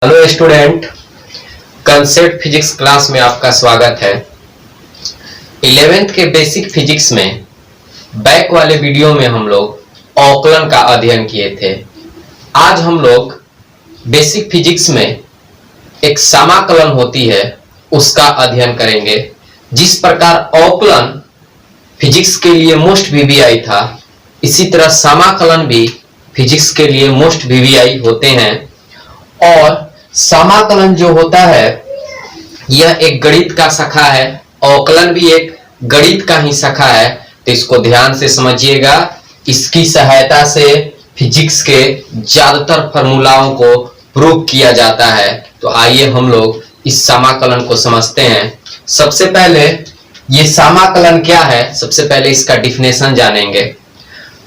Hello student, concept physics class में आपका स्वागत है। 11th के बेसिक फिजिक्स में बैक वाले वीडियो में हम लोग अवकलन का अध्ययन किए थे। आज हम लोग बेसिक फिजिक्स में एक समाकलन होती है उसका अध्ययन करेंगे। जिस प्रकार अवकलन फिजिक्स के लिए मोस्ट वीवीआई था, इसी तरह समाकलन भी फिजिक्स के लिए मोस्ट वीवीआई होते हैं। और समाकलन जो होता है यह एक गणित का शाखा है, अवकलन भी एक गणित का ही शाखा है। तो इसको ध्यान से समझिएगा। इसकी सहायता से फिजिक्स के ज्यादातर फॉर्मूलाओं को प्रूव किया जाता है। तो आइए हम लोग इस समाकलन को समझते हैं। सबसे पहले ये समाकलन क्या है, सबसे पहले इसका डिफिनेशन जानेंगे।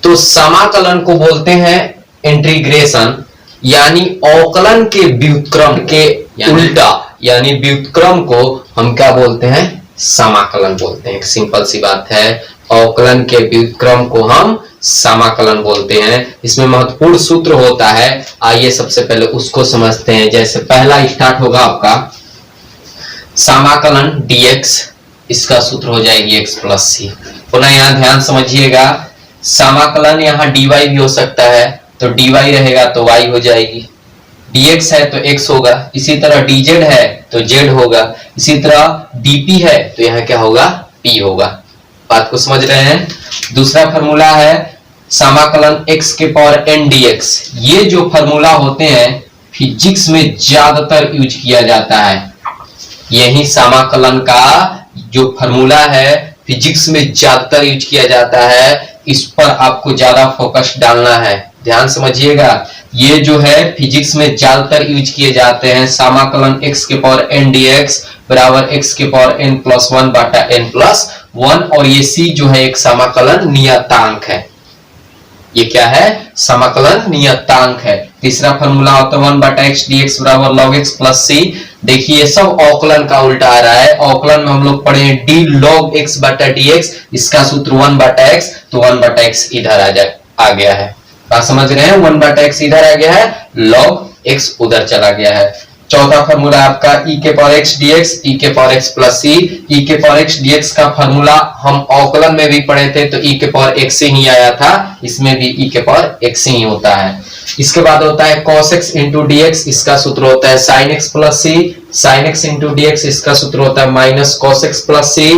तो समाकलन को बोलते हैं इंटीग्रेशन, यानी अवकलन के व्युत्क्रम के उल्टा, यानी व्युत्क्रम को हम क्या बोलते हैं, समाकलन बोलते हैं। एक सिंपल सी बात है, अवकलन के व्युत्क्रम को हम समाकलन बोलते हैं। इसमें महत्वपूर्ण सूत्र होता है, आइए सबसे पहले उसको समझते हैं। जैसे पहला स्टार्ट होगा आपका समाकलन dx, इसका सूत्र हो जाएगी x प्लस सी। पुनः यहाँ ध्यान समझिएगा, समाकलन यहाँ dy भी हो सकता है, तो dy रहेगा तो y हो जाएगी, dx है तो x होगा, इसी तरह dz है तो z होगा, इसी तरह dp है तो यहाँ क्या होगा, p होगा। बात को समझ रहे हैं। दूसरा फॉर्मूला है समाकलन x के पावर n dx। ये जो फॉर्मूला होते हैं फिजिक्स में ज्यादातर यूज किया जाता है। यही समाकलन का जो फॉर्मूला है फिजिक्स में ज्यादातर यूज किया जाता है, इस पर आपको ज्यादा फोकस डालना है। ध्यान समझिएगा, ये जो है फिजिक्स में ज्यादातर यूज किए जाते हैं। समाकलन x के पावर n dx बराबर x के पावर n प्लस 1 बटा n प्लस 1। और ये c जो है एक समाकलन नियतांक है। ये क्या है, समाकलन नियतांक है। तीसरा फॉर्मूला होता है 1 बटा x dx बराबर log x प्लस c। देखिए सब अवकलन का उल्टा आ रहा है। अवकलन में हम लोग पढ़े हैं d log x बटा dx, इसका सूत्र 1 बटा x, तो 1 बटा x इधर आ गया है। बात समझ रहे हैं, 1 बटा x इधर आ गया है, log x उधर चला गया है। चौथा फॉर्मूला आपका e के पावर x dx, e के power x plus c। e के पावर x dx का फॉर्मूला हम अवकलन में भी पढ़े थे, तो e के पावर x से ही आया था, इसमें भी e के पावर x ही होता है। इसके बाद होता है cos x इंटू dx, इसका सूत्र होता है sin x plus c। sin x into dx, इसका सूत्र होता है minus cos x plus c।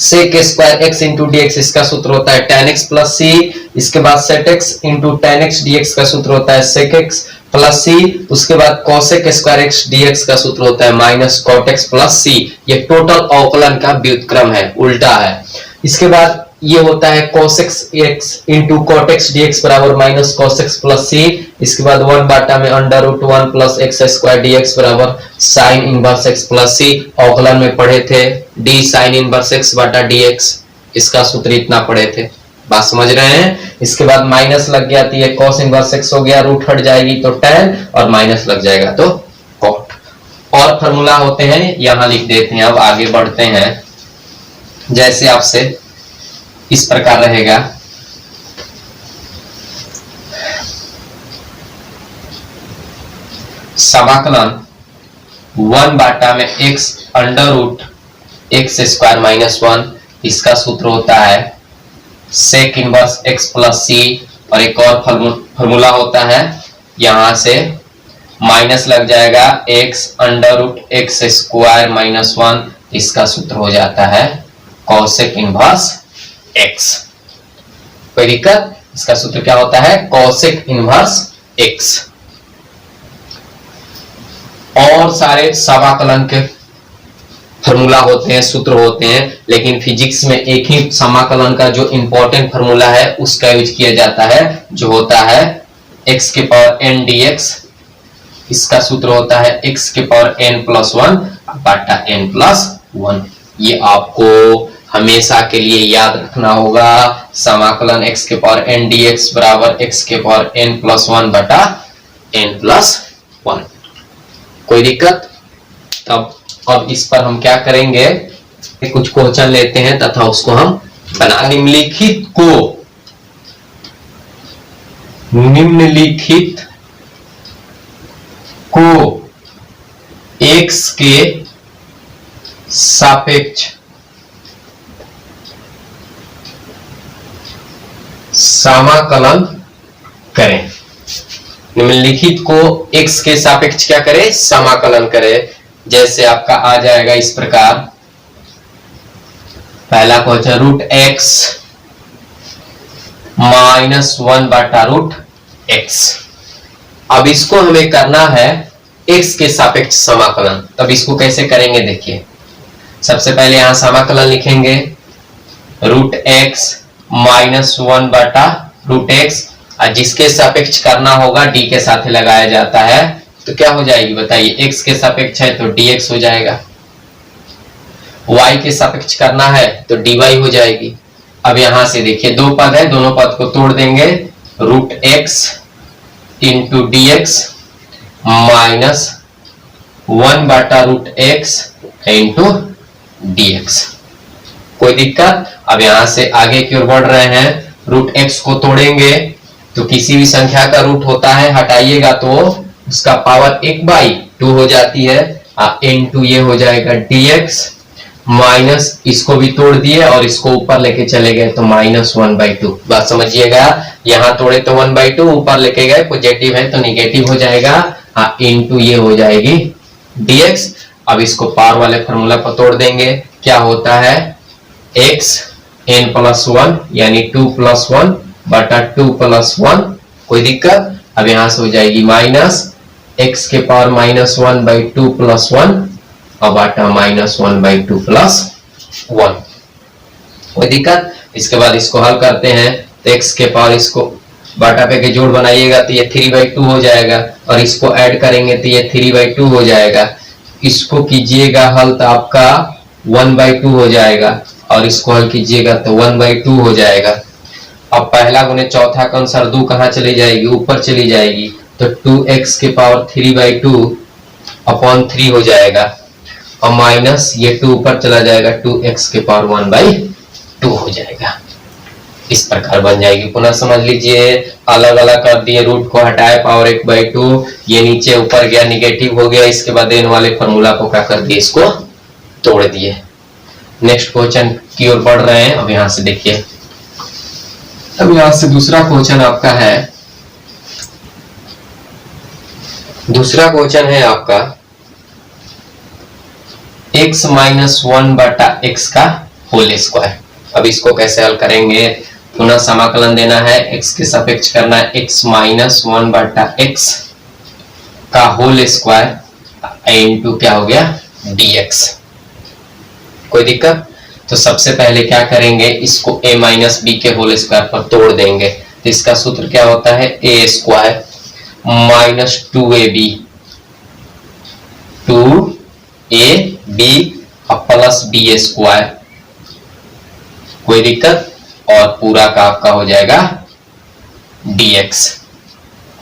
sec square x into dx, इसका सूत्र होता है tan x प्लस c। इसके बाद sec x into tan x dx का सूत्र होता है sec x प्लस c। उसके बाद cosec स्क्वायर x dx का सूत्र होता है minus cot x plus c। ये टोटल अवकलन का व्युत्क्रम है, उल्टा है। इसके बाद ये होता है cos x into cot x dx बराबर minus cos x plus c। इसके बाद 1 बाटा में under root 1 plus x square dx बराबर sine inverse x plus c। अवकलन में पढ़े थे d साइन इनवर्स x बटा dx, इसका सूत्र इतना पढ़े थे। बात समझ रहे हैं। इसके बाद माइनस लग गया तो ये cos इनवर्स x हो गया, रूट हट जाएगी तो tan, और माइनस लग जाएगा तो cot। और फॉर्मूला होते हैं यहां लिख देते हैं। अब आगे बढ़ते हैं। जैसे आपसे इस प्रकार रहेगा, समाकलन 1 बाटा में x under root x square minus 1, इसका सूत्र होता है sec inverse x plus c। और एक और फॉर्मूला होता है, यहां से माइनस लग जाएगा x under root x square minus 1, इसका सूत्र हो जाता है cosec इनवर्स x। कोई दिक्कत? इसका सूत्र क्या होता है, cosec इनवर्स x। और सारे समाकलन के फॉर्मूला होते हैं, सूत्र होते हैं, लेकिन फिजिक्स में एक ही समाकलन का जो इंपॉर्टेंट फॉर्मूला है उसका यूज किया जाता है, जो होता है x के पावर n dx। इसका सूत्र होता है x के पावर n प्लस 1 बटा n प्लस 1। ये आपको हमेशा के लिए याद रखना होगा। समाकलन x के पावर n dx बराबर x के पावर n प्लस 1 बटा n प्लस 1। कोई दिक्कत? तब अब इस पर हम क्या करेंगे, कुछ क्वेश्चन लेते हैं तथा उसको हम बना। निम्नलिखित को x के सापेक्ष समाकलन करें। निम्नलिखित को x के सापेक्ष क्या करें? समाकलन करें। जैसे आपका आ जाएगा इस प्रकार, पहला क्वेश्चन रूट x -1 बटा रूट x। अब इसको हमें करना है x के सापेक्ष समाकलन। तब इसको कैसे करेंगे देखिए, सबसे पहले यहां समाकलन लिखेंगे रूट x -1 बटा रूट x, और जिसके सापेक्ष करना होगा d के साथ लगाया जाता है, तो क्या हो जाएगी बताइए? x के सापेक्ष है तो dx हो जाएगा, y के सापेक्ष करना है तो dy हो जाएगी। अब यहां से देखिए दो पद है, दोनों पद को तोड़ देंगे, root x into D X minus 1 बटा root x into D X. कोई दिक्कत? अब यहां से आगे की ओर बढ़ रहे हैं, रूट x को तोड़ेंगे तो किसी भी संख्या का रूट होता है, हटाइएगा तो उसका पावर 1/2 हो जाती है, इंटू ये हो जाएगा dx माइनस, इसको भी तोड़ दिए और इसको ऊपर लेके चले गए तो -1/2। बात समझिएगा, यहां तोड़े तो 1/2, ऊपर लेके गए पॉजिटिव है तो नेगेटिव हो जाएगा, इंटू ये हो जाएगी dx। अब इसको पावर वाले फॉर्मूला पर तोड़ देंगे, क्या होता है x n+1 यानी 2 + 1 बटा 2 + 1। कोई दिक्कत? अब यहां से हो जाएगी माइनस x के पावर -1/2 + 1 और बटा -1/2 + 1। कोई दिक्कत? इसके बाद इसको हल करते हैं तो x के पावर, इसको बाटा पे के जोड़ बनाइएगा तो ये 3/2 हो जाएगा, और इसको ऐड करेंगे तो ये 3/2 हो जाएगा। इसको कीजिएगा हल तो आपका 1/2 हो जाएगा, और इसको हल कीजिएगा तो 1/2 हो जाएगा। अब पहला गुने चौथा का अनुसार 2 कहां चली जाएगी? ऊपर चली जाएगी, तो 2x के पावर 3/2 अपॉन 3 हो जाएगा, और माइनस ये 2 ऊपर चला जाएगा, 2x के पावर 1/2 हो जाएगा। इस प्रकार बन जाएगी। पुनः समझ लीजिए, अलग अलग कर दिए, रूट को हटाए, पावर 1/2, ये नीचे ऊपर गया, निगेटिव हो गया। इसके बाद इन वाले फॉर्मूला को क्या कर दिए? इसको तोड़ दिए। नेक्स्ट क्वेश्चन की ओर बढ़ रहे हैं। अब यहां से देखिए, अब यहां से दूसरा क्वेश्चन आपका है, दूसरा क्वेश्चन है आपका x -1 बटा x का होल स्क्वायर। अब इसको कैसे हल करेंगे? पुनः समाकलन देना है, x के सापेक्ष करना है, x -1 बटा x का होल स्क्वायर इंटू क्या हो गया? dx। कोई दिक्कत? तो सबसे पहले क्या करेंगे, इसको a माइनस बी के होल स्क्वायर पर तोड़ देंगे। तो इसका सूत्र क्या होता है? a square minus 2ab 2ab plus b square. कोई दिक्कत? और पूरा का आपका हो जाएगा dx।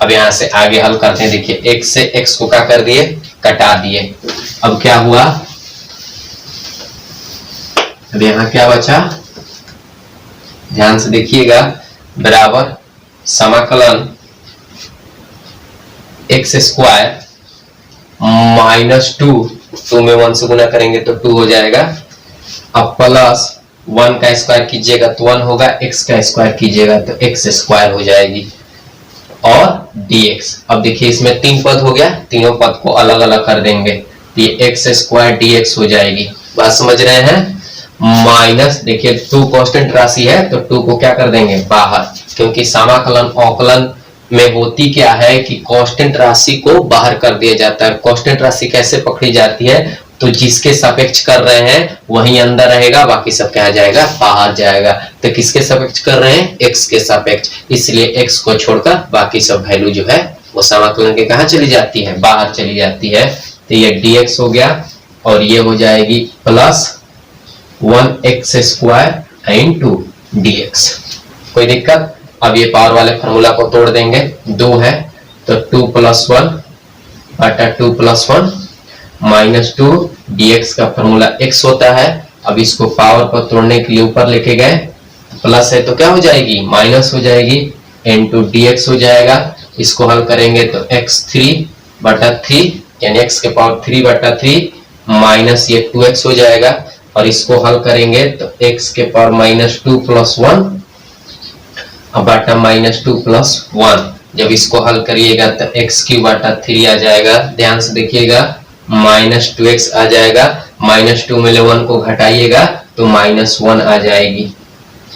अब यहां से आगे हल करते हैं। देखिए x से x को क्या कर दिए? कटा दिए। अब क्या हुआ? अब यहां क्या बचा? ध्यान से देखिएगा, बराबर समाकलन x स्क्वायर -2 में 1 से गुना करेंगे तो 2 हो जाएगा, अब प्लस 1 का स्क्वायर कीजिएगा तो 1 होगा, x का स्क्वायर कीजिएगा तो x स्क्वायर हो जाएगी, और dx। अब देखिए इसमें 3 पद हो गया, तीनों पद को अलग अलग कर देंगे, ये x स्क्वायर dx हो जाएगी। बात समझ रहे हैं? माइनस, देखिए 2 कांस्टेंट राशि है तो 2 को क्या कर देंगे? बाहर, क्योंकि समाकलन अवकलन में होती क्या है कि कांस्टेंट राशि को बाहर कर दिया जाता है। कांस्टेंट राशि कैसे पकड़ी जाती है? तो जिसके सापेक्ष कर रहे हैं वही अंदर रहेगा, बाकी सब क्या जाएगा? बाहर जाएगा। तो किसके सापेक्ष कर रहे हैं? x के सापेक्ष, इसलिए x को छोड़कर बाकी सब वैल्यू जो है वो समाकलन के कहां चली जाती है? बाहर चली जाती है। तो ये dx हो गया, और ये हो जाएगी plus 1x square into dx। कोई दिक्कत? अब ये पावर वाले फॉर्मूला को तोड़ देंगे, 2 है तो 2 + 1 बटा 2 + 1 -2 dx का फॉर्मूला x होता है। अब इसको पावर पर तोड़ने के लिए ऊपर लेके गए, प्लस है तो क्या हो जाएगी? माइनस हो जाएगी, इंटू dx हो जाएगा। इसको हल करेंगे तो x3 बटा 3 यानी x के पावर 3 बटा 3 माइनस ये 2x हो जाएगा, और इसको हल करेंगे तो x के पावर -2 + 1 बटा -2 + 1। जब इसको हल करिएगा तो x³ बटा 3 आ जाएगा। ध्यान से देखिएगा, -2x आ जाएगा, -2 में 1 को घटाइएगा तो -1 आ जाएगी,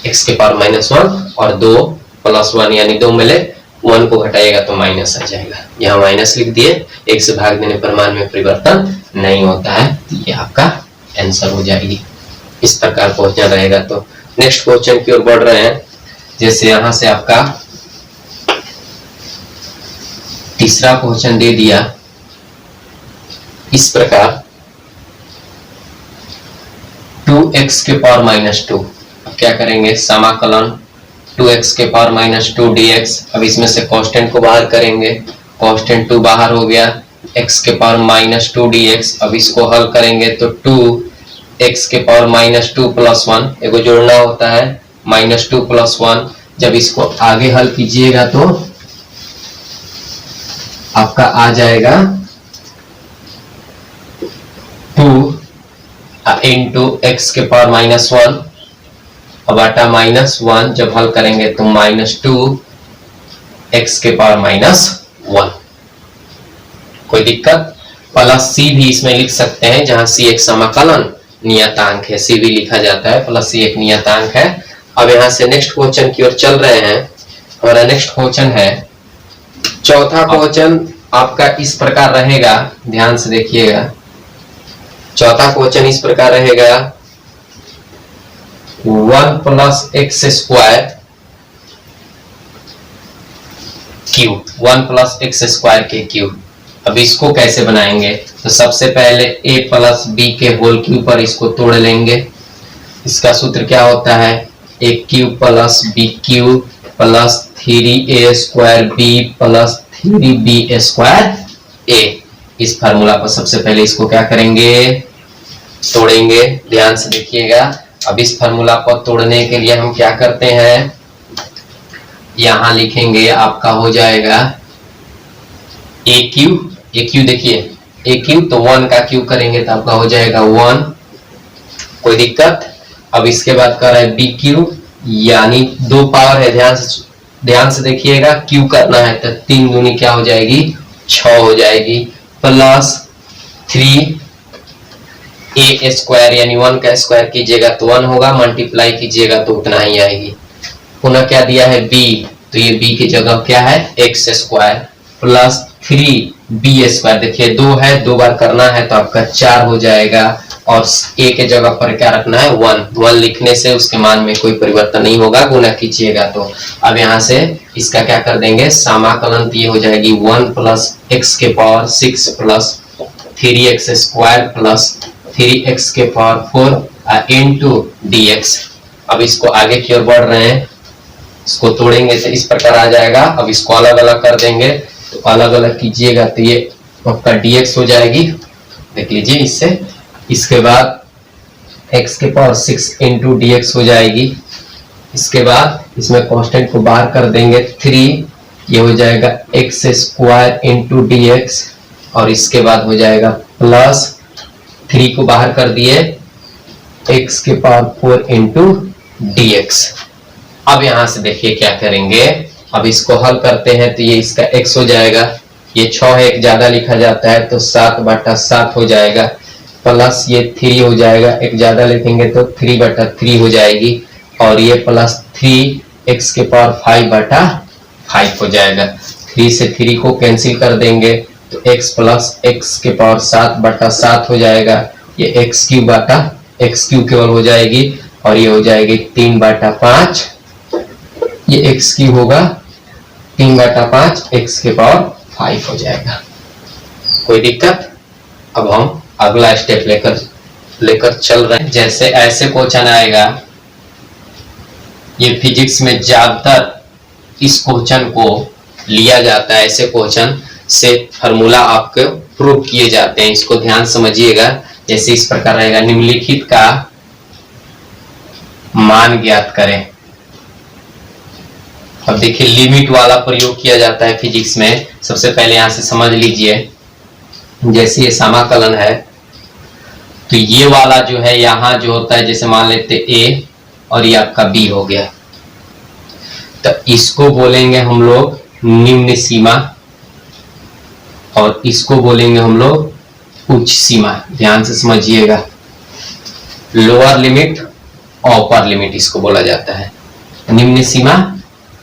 x के पावर -1 और 2 + 1 यानी 2 में 1 को घटाइएगा तो माइनस आ जाएगा। यहाँ माइनस लिख दिए, एक से भाग देने पर मान में परिवर्तन नहीं होता है, ये आपका आंसर हो जाएगी। इस प्रकार क्वेश्चन रहेगा। तो नेक्स्ट क्वेश्चन की ओर बढ़ रहे हैं। जैसे यहां से आपका तीसरा क्वेश्चन दे दिया इस प्रकार 2x के पावर -2। अब क्या करेंगे, समाकलन 2x के पावर -2 dx। अब इसमें से कांस्टेंट को बाहर करेंगे, कांस्टेंट 2 बाहर हो गया, x के पावर -2 dx। अब इसको हल करेंगे तो 2x के पावर -2 + 1, एगो जोड़ना होता है, -2 + 1। जब इसको आगे हल कीजिएगा तो आपका आ जाएगा 2 इंटू x के पावर -1 बटा -1। जब हल करेंगे तो -2 x के पावर -1। कोई दिक्कत? प्लस c भी इसमें लिख सकते हैं, जहां c एक समाकलन नियतांक है, c भी लिखा जाता है, प्लस c एक नियतांक है। अब यहां से नेक्स्ट क्वेश्चन की ओर चल रहे हैं। हमारा नेक्स्ट क्वेश्चन है चौथा क्वेश्चन आपका इस प्रकार रहेगा, ध्यान से देखिएगा। चौथा क्वेश्चन इस प्रकार रहेगा 1 + x² क्यूब, 1 + x² के क्यूब। अब इसको कैसे बनाएंगे, तो सबसे पहले a + b के होल क्यूब पर इसको तोड़ लेंगे। इसका सूत्र क्या होता है, a³ + b³ + 3a² b + 3b² a। इस फार्मूला पर सबसे पहले इसको क्या करेंगे, तोड़ेंगे। ध्यान से देखिएगा। अब इस फार्मूला पर तोड़ने के लिए हम क्या करते हैं, यहां लिखेंगे, आपका हो जाएगा a³ देखिए, a³ तो 1 का क्यूब करेंगे तो आपका हो जाएगा 1। कोई दिक्कत? अब इसके बाद कर रहा है b³ यानी 2 पावर है, ध्यान से देखिएगा, क्यूब करना है तो 3 दूनी क्या हो जाएगी, 6 हो जाएगी, प्लस 3a² यानी 1 का स्क्वायर कीजिएगा तो 1 होगा, मल्टीप्लाई कीजिएगा तो उतना ही आएगी। पुनः क्या दिया है b, तो ये b की जगह क्या है x² प्लस 3b²। देखिए 2 है, 2 बार करना है तो आपका 4 हो जाएगा, और a के जगह पर क्या रखना है 1 लिखने से उसके मान में कोई परिवर्तन नहीं होगा, गुना कीजिएगा तो। अब यहाँ से इसका क्या कर देंगे, समाकलन, ये हो जाएगी 1 + x के power 6 plus 3x² plus 3x के पावर 4 इंटू dx। अब इसको आगे की ओर बढ़ रहे हैं, इसको तोड़ेंगे तो इस प्रकार आ जाएगा। अब इसको अलग अलग कर देंगे, तो अलग अलग कीजिएगा तो ये आपका dx हो जाएगी, देख लीजिए इससे। इसके बाद x के पावर 6 इंटू dx हो जाएगी। इसके बाद इसमें कांस्टेंट को बाहर कर देंगे 3, ये हो जाएगा x² इंटू dx, और इसके बाद हो जाएगा प्लस 3 को बाहर कर दिए x के पावर 4 इंटू dx। अब यहां से देखिए क्या करेंगे, अब इसको हल करते हैं तो ये इसका x हो जाएगा, ये 6 है, एक ज्यादा लिखा जाता है तो 7/7 हो जाएगा, प्लस ये 3 हो जाएगा, एक ज्यादा लिखेंगे तो 3/3 हो जाएगी, और ये प्लस 3x के पावर 5/5 हो जाएगा। 3 से 3 को कैंसिल कर देंगे तो x प्लस x के पावर 7/7 हो जाएगा, ये x³ केवल हो जाएगी, और ये हो जाएगी 3/5, ये x³ होगा 3/5, x के पावर 5 हो जाएगा। कोई दिक्कत? अब हम अगला स्टेप लेकर चल रहे हैं। जैसे ऐसे क्वेश्चन आएगा, ये फिजिक्स में ज्यादातर इस क्वेश्चन को लिया जाता है, ऐसे क्वेश्चन से फार्मूला आपके प्रूव किए जाते हैं। इसको ध्यान समझिएगा। जैसे इस प्रकार रहेगा, निम्नलिखित का मान ज्ञात करें। अब देखिए लिमिट वाला प्रयोग किया जाता है फिजिक्स में। सबसे पहले यहां से समझ लीजिए, जैसे ये समाकलन है तो ये वाला जो है यहां जो होता है, जैसे मान लेते ए और ये आपका बी हो गया, तो इसको बोलेंगे हम लोग निम्न सीमा और इसको बोलेंगे हम लोग उच्च सीमा। ध्यान से समझिएगा, लोअर लिमिट अपर लिमिट इसको बोला जाता है, निम्न सीमा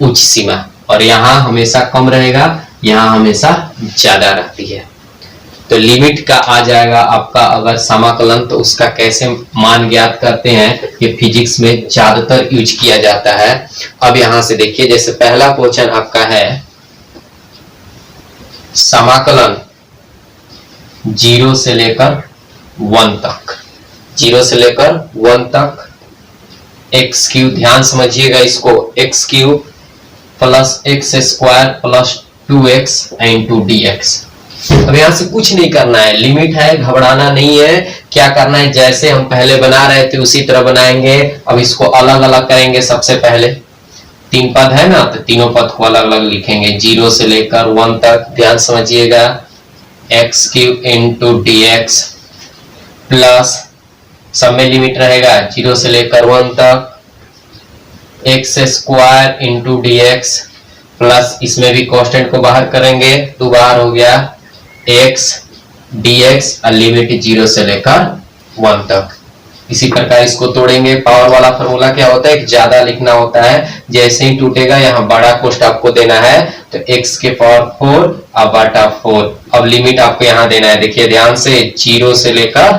उच्च सीमा। और यहां हमेशा कम रहेगा, यहां हमेशा ज्यादा रहती है। तो लिमिट का आ जाएगा आपका अगर समाकलन, तो उसका कैसे मान ज्ञात करते हैं, ये फिजिक्स में ज्यादातर यूज किया जाता है। अब यहां से देखिए, जैसे पहला क्वेश्चन आपका है समाकलन 0 से लेकर 1 तक, 0 से लेकर 1 तक एक्स क्यूब, ध्यान समझिएगा इसको, x cube plus x square plus 2x into dx। अब यहां से कुछ नहीं करना है, लिमिट है, घबराना नहीं है। क्या करना है, जैसे हम पहले बना रहे थे उसी तरह बनाएंगे। अब इसको अलग अलग करेंगे। सबसे पहले 3 पद है ना, तो तीनों पद को अलग अलग लिखेंगे 0 से लेकर 1 तक। ध्यान समझिएगा, x cube into dx plus सब में लिमिट रहेगा 0 से लेकर 1 तक x square into dx plus इसमें भी कांस्टेंट को बाहर करेंगे, 2 बाहर हो गया x dx और लिमिट 0 से लेकर 1 तक। इसी प्रकार इसको तोड़ेंगे। पावर वाला फॉर्मूला क्या होता है, ज्यादा लिखना होता है। जैसे ही टूटेगा यहाँ बड़ा कोष्ट आपको देना है, तो x के पावर 4 और बटा 4। अब लिमिट आपको यहाँ देना है, देखिए ध्यान से, 0 से लेकर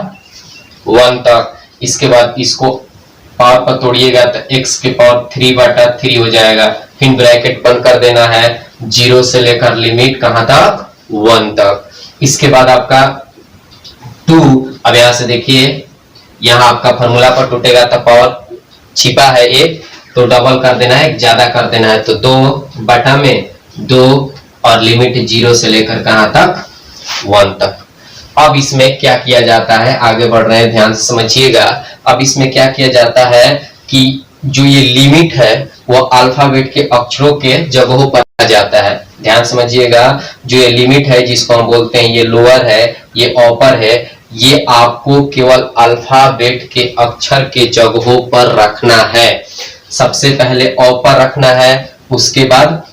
1 तक। इसके बाद इसको पावर पर तोड़िएगा तो x के पावर 3 बटा 3 हो जाएगा। फिर ब्रैकेट बंद कर देना है, 0 से लेकर लिमिट कहां तक, 1 तक। इसके बाद आपका 2, अब यहां से देखिए, यहां आपका फॉर्मूला पर टूटेगा तो पावर छिपा है 1, तो डबल कर देना है, ज्यादा कर देना है, तो 2 बटा में 2 और लिमिट 0 से लेकर कहां तक, 1 तक। अब इसमें क्या किया जाता है, आगे बढ़ रहे हैं, ध्यान से समझिएगा। अब इसमें क्या किया जाता है कि जो ये लिमिट है वो अल्फाबेट के अक्षरों के जगहों पर आ जाता है। ध्यान समझिएगा, जो ये लिमिट है जिसको हम बोलते हैं, ये लोअर है, ये अपर है, ये आपको केवल अल्फाबेट के अक्षर के जगहों पर रखना है। सबसे पहले अपर रखना है, उसके बाद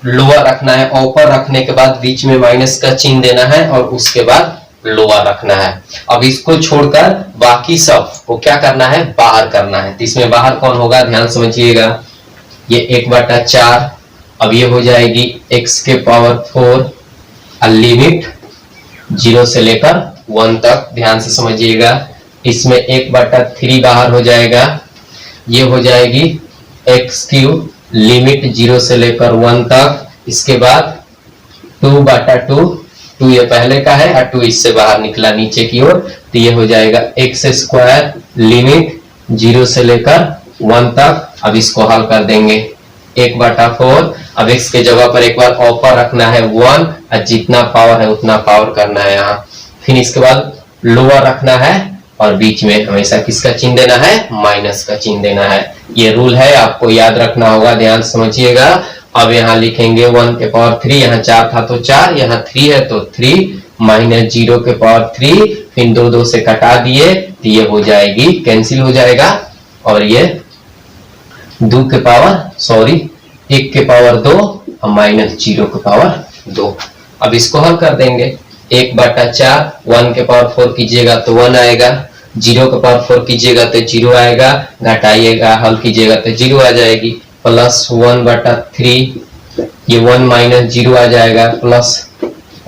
लोअर रखना है, अपर रखने के बाद बीच में माइनस का चिन्ह देना है और उसके बाद लोअर रखना है। अब इसको छोड़कर बाकी सब को क्या करना है, बाहर करना है। तो इसमें बाहर कौन होगा, ध्यान समझिएगा, ये 1/4। अब ये हो जाएगी x के पावर 4 और लिमिट 0 से लेकर 1 तक। ध्यान से समझिएगा, इसमें 1/3 बाहर हो जाएगा, ये हो जाएगी x क्यूब, लिमिट 0 से लेकर 1 तक। इसके बाद 2/2, 2 ये पहले का है और 2 इससे बाहर निकला नीचे की ओर, तो ये हो जाएगा एक्स स्क्वायर, लिमिट 0 से लेकर 1 तक। अब इसको हल कर देंगे, 1/4। अब x के जगह पर एक बार अपर रखना है 1 और जितना पावर है उतना पावर करना है यहाँ। फिर इसके बाद लोअर रखना है और बीच में हमेशा किसका चिन्ह देना है, माइनस का चिन्ह देना है। ये रूल है, आपको याद रखना होगा, ध्यान समझिएगा। अब यहाँ लिखेंगे 1 के पावर 3, यहाँ 4 था तो 4, यहाँ 3 है तो 3 माइनस 0 के पावर 3, फिर 2 से कटा दिए तो ये हो जाएगी, कैंसिल हो जाएगा। और ये 1 के पावर 2 और माइनस 0 के पावर 2। अब इसको हल कर देंगे, 1/4, 1 के पावर 4 कीजिएगा तो 1 आएगा, 0 के पावर 4 कीजिएगा तो 0 आएगा, घटाइएगा हल कीजिएगा तो 0 आ जाएगी, प्लस 1/3, ये 1 माइनस 0 आ जाएगा, प्लस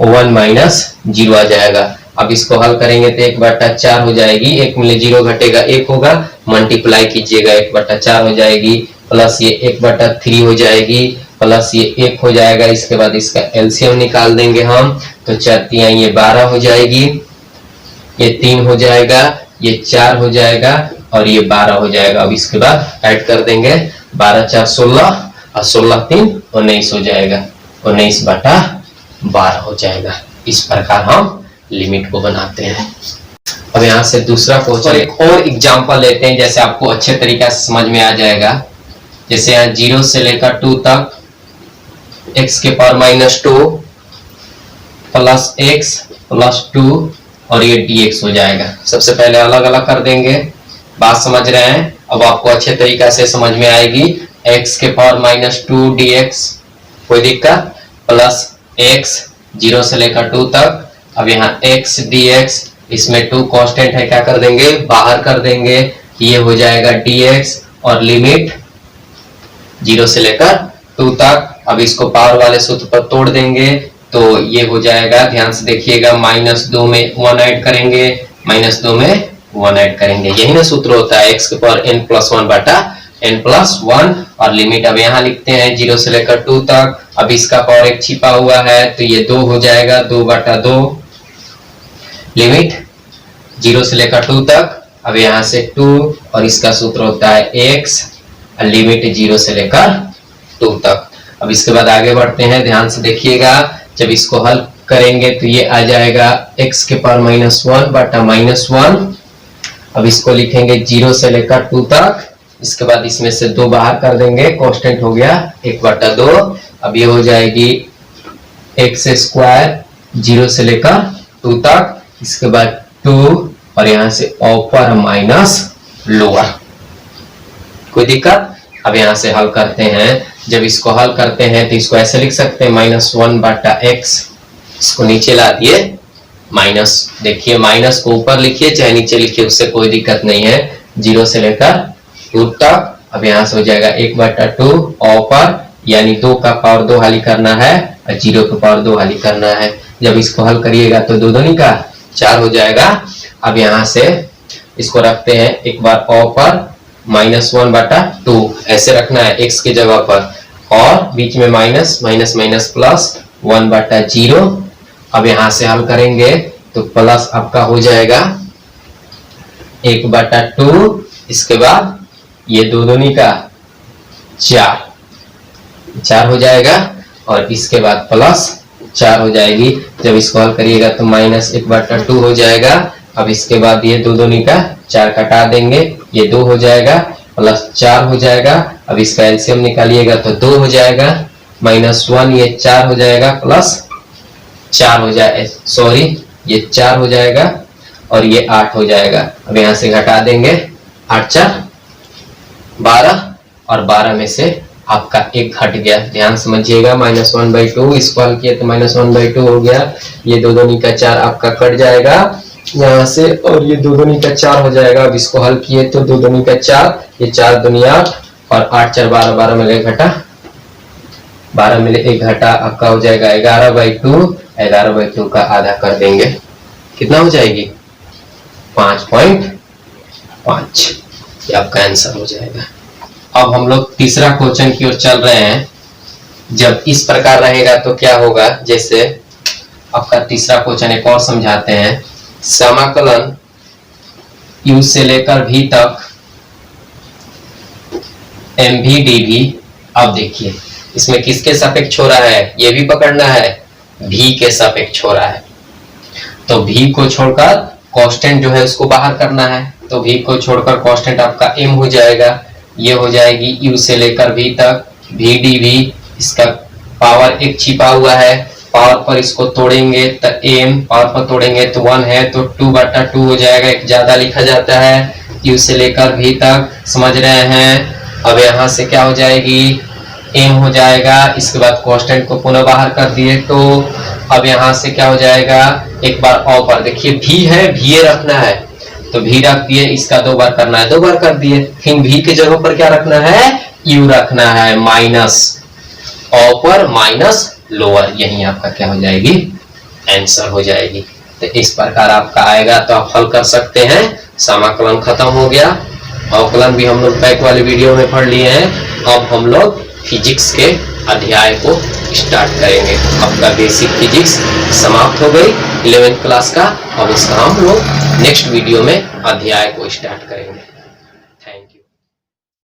1 माइनस 0 आ जाएगा। अब इसको हल करेंगे तो 1/4 हो जाएगी, 1 में 0 घटेगा 1 होगा, मल्टीप्लाई कीजिएगा 1/4 हो जाएगी, प्लस ये 1/3 हो जाएगी, प्लस ये 1 हो जाएगा। इसके बाद इसका एलसीएम निकाल देंगे हम, तो 4 ये 12 हो जाएगी, ये 3 हो जाएगा, ये 4 हो जाएगा और ये 12 हो जाएगा। अब इसके बाद ऐड कर देंगे, 12 4 16 और 16 3 19 हो जाएगा, 19/12 हो जाएगा। इस प्रकार हम लिमिट को बनाते हैं। अब यहाँ से दूसरा क्वेश्चन, एक और एग्जांपल लेते हैं, जैसे आपको अच्छे तरीके से समझ में आ जाएगा। जैसे यहाँ 0 से लेकर 2 तक x के पावर -2 प्लस एक्स प्लस 2 और ये dx हो जाएगा। सबसे पहले अलग अलग कर देंगे, बात समझ रहे हैं? अब आपको अच्छे तरीका से समझ में आएगी। x के पावर -2 dx, कोई दिक्कत, प्लस x 0 से लेकर 2 तक। अब यहाँ x dx, इसमें 2 कांस्टेंट है, क्या कर देंगे, बाहर कर देंगे, ये हो जाएगा dx और लिमिट 0 से लेकर 2 तक। अब इसको पावर वाले सूत्र पर तोड़ देंगे तो ये हो जाएगा, ध्यान से देखिएगा, -2 में 1 ऐड करेंगे, -2 में 1 ऐड करेंगे, यही ना सूत्र होता है, x के पावर n+1 बटा n+1। और लिमिट अब यहाँ लिखते हैं 0 से लेकर 2 तक। अब इसका पावर एक छिपा हुआ है तो ये 2 हो जाएगा, 2/2, लिमिट 0 से लेकर 2 तक। अब यहाँ से 2 और इसका सूत्र होता है x, लिमिट 0 से लेकर 2 तक। अब इसके बाद आगे बढ़ते हैं, ध्यान से देखिएगा, जब इसको हल करेंगे तो ये आ जाएगा x के पावर -1 बटा -1। अब इसको लिखेंगे 0 से लेकर 2 तक। इसके बाद इसमें से 2 बाहर कर देंगे, कांस्टेंट हो गया 1/2। अब ये हो जाएगी x स्क्वायर 0 से लेकर 2 तक। इसके बाद 2 और यहाँ से अपर माइनस लोअर, कोई दिक्कत। अब यहाँ से हल करते हैं, जब इसको हल करते हैं तो इसको ऐसे लिख सकते हैं -1/x, इसको नीचे ला दिए, माइनस, देखिए माइनस को ऊपर लिखिए चाहे नीचे लिखिए, उससे कोई दिक्कत नहीं है, 0 से लेकर 2 तक। अब यहाँ से हो जाएगा 1/2 ऊपर, यानी 2 का पावर 2 हाली करना है और 0 का पावर 2 हाली करना है। जब इसको हल करिएगा तो 2 दूनी का 4 हो जाएगा। अब यहाँ से इसको रखते हैं एक बार ऊपर, -1/2 ऐसे रखना है x की जगह पर, और बीच में माइनस माइनस माइनस प्लस 1/0। अब यहाँ से हल करेंगे तो प्लस आपका हो जाएगा 1/2, इसके बाद ये 2 दूनी का 4 हो जाएगा, और इसके बाद प्लस 4 हो जाएगी। जब इसको हल करिएगा तो -1/2 हो जाएगा। अब इसके बाद ये 2 दूनी का 4 कटा देंगे, ये 2 हो जाएगा, प्लस 4 हो जाएगा। अब इसका एलसीएम निकालिएगा तो 2 हो जाएगा, -1 ये 4 हो जाएगा, प्लस 4 हो जाएगा, सॉरी ये 4 हो जाएगा और ये 8 हो जाएगा। अब यहाँ से घटा देंगे, 8 4 12, और 12 में से आपका 1 घट गया, ध्यान समझिएगा, -1/2, इसको हल किया तो -1/2 हो गया। ये 2 दूनी का 4 आपका कट जाएगा यहाँ से, और ये 2 दूनी का 4 हो जाएगा। अब इसको हल किए तो 2 दूनी का 4, ये 4 दूनी 8 और 8 4 12, 12 में 1 घटा, 12 में 1 घटा, आपका हो जाएगा 11/2। 11/2 का आधा कर देंगे, कितना हो जाएगी, 5.5, ये आपका आंसर हो जाएगा। अब हम लोग तीसरा क्वेश्चन की ओर चल रहे हैं। जब इस प्रकार रहेगा तो क्या होगा, जैसे आपका तीसरा क्वेश्चन एक और समझाते हैं, समाकलन u से लेकर v तक mv dv। अब देखिए इसमें किसके सापेक्ष हो रहा है, ये भी पकड़ना है, v के सापेक्ष हो रहा है। तो v को छोड़कर कांस्टेंट जो है उसको बाहर करना है, तो v को छोड़कर कांस्टेंट आपका m हो जाएगा। ये हो जाएगी u से लेकर v तक v dv, इसका पावर एक छिपा हुआ है, पावर पर इसको तोड़ेंगे तो m, पावर पर तोड़ेंगे तो 1 है तो 2/2 हो जाएगा, एक ज्यादा लिखा जाता है, u से लेकर v तक, समझ रहे हैं। अब यहाँ से क्या हो जाएगी, m हो जाएगा, इसके बाद कांस्टेंट को पुनः बाहर कर दिए तो अब यहाँ से क्या हो जाएगा, एक बार ऊपर देखिए v है, v रखना है तो v रख दिए, इसका 2 बार करना है, 2 बार कर दिए, फिर v के जगह पर क्या रखना है, u रखना है, माइनस ऊपर माइनस लोअर, यही आपका क्या हो जाएगी, आंसर हो जाएगी। तो इस प्रकार आपका आएगा तो आप हल कर सकते हैं। समाकलन खत्म हो गया, अवकलन भी हम लोग बैक वाले वीडियो में पढ़ लिए हैं। अब हम लोग फिजिक्स के अध्याय को स्टार्ट करेंगे। आपका बेसिक फिजिक्स समाप्त हो गई 11th क्लास का। अब इसका हम लोग नेक्स्ट वीडियो में अध्याय को स्टार्ट करेंगे।